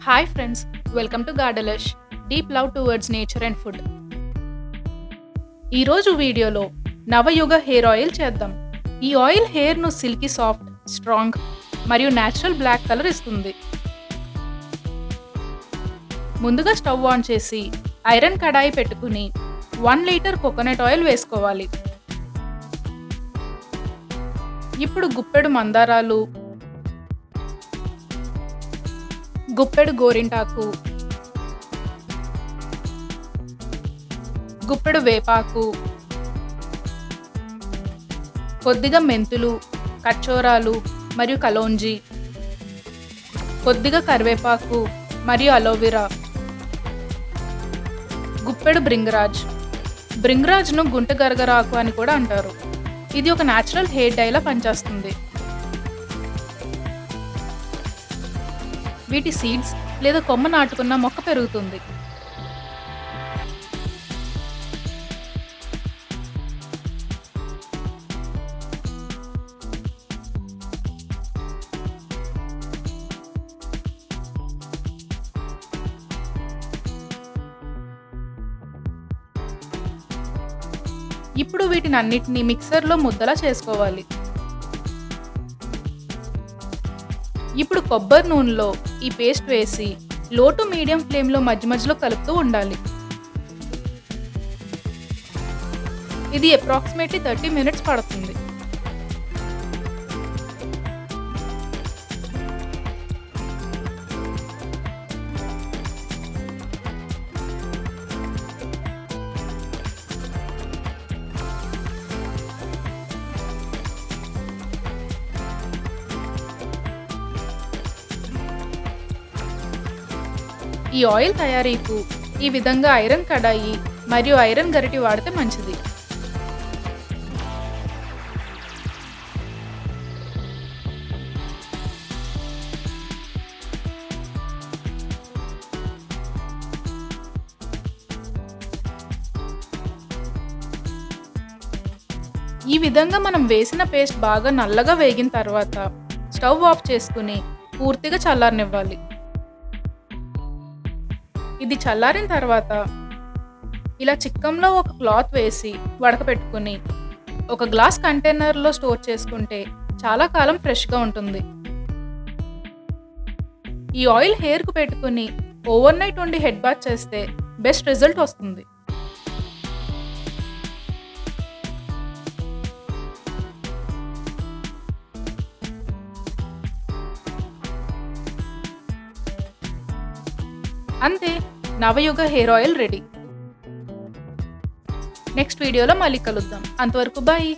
Hi friends, welcome to గార్డెలష్ deep love towards nature and food. ఈరోజు వీడియోలో నవయుగ హెయిర్ ఆయిల్ చేద్దాం. ఈ ఆయిల్ హెయిర్ను సిల్కీ సాఫ్ట్, స్ట్రాంగ్ మరియు న్యాచురల్ బ్లాక్ కలర్ ఇస్తుంది. ముందుగా స్టవ్ ఆన్ చేసి ఐరన్ కడాయి పెట్టుకుని 1 లీటర్ కోకోనట్ ఆయిల్ వేసుకోవాలి. ఇప్పుడు గుప్పెడు మందారాలు, గుప్పెడు గోరింటాకు, గుప్పెడు వేపాకు, కొద్దిగా మెంతులు, కచ్చోరాలు మరియు కలోంజీ, కొద్దిగా కరివేపాకు మరియు అలోవెరా, గుప్పెడు బ్రింగ్రాజ్ను గుంట గరగరాకు అని కూడా అంటారు. ఇది ఒక న్యాచురల్ హెయిర్ డైలా పనిచేస్తుంది. వీటి సీడ్స్ లేదా కొమ్మ నాటుకున్న మొక్క పెరుగుతుంది. ఇప్పుడు వీటిని అన్నిటినీ మిక్సర్లో ముద్దలా చేసుకోవాలి. ఇప్పుడు కొబ్బరి నూనెలో ఈ పేస్ట్ వేసి లో టు మీడియం ఫ్లేమ్లో మధ్య మధ్యలో కలుపుతూ ఉండాలి. ఇది అప్రాక్సిమేట్లీ 30 మినిట్స్ పడుతుంది. ఈ ఆయిల్ తయారీకు ఈ విధంగా ఐరన్ కడాయి మరియు ఐరన్ గరిటె వాడితే మంచిది. ఈ విధంగా మనం వేసిన పేస్ట్ బాగా నల్లగా వేగిన తర్వాత స్టవ్ ఆఫ్ చేసుకుని పూర్తిగా చల్లారనివ్వాలి. ఇది చల్లారిన తర్వాత ఇలా చిక్కంలో ఒక క్లాత్ వేసి వడకపెట్టుకుని ఒక గ్లాస్ కంటైనర్లో స్టోర్ చేసుకుంటే చాలా కాలం ఫ్రెష్గా ఉంటుంది. ఈ ఆయిల్ హెయిర్కు పెట్టుకుని ఓవర్ నైట్ ఉండి హెడ్ బాత్ చేస్తే బెస్ట్ రిజల్ట్ వస్తుంది. అంతే, నవయుగ హెయిర్ ఆయిల్ రెడీ. నెక్స్ట్ వీడియోలో మళ్ళీ కలుద్దాం. అంతవరకు బాయ్.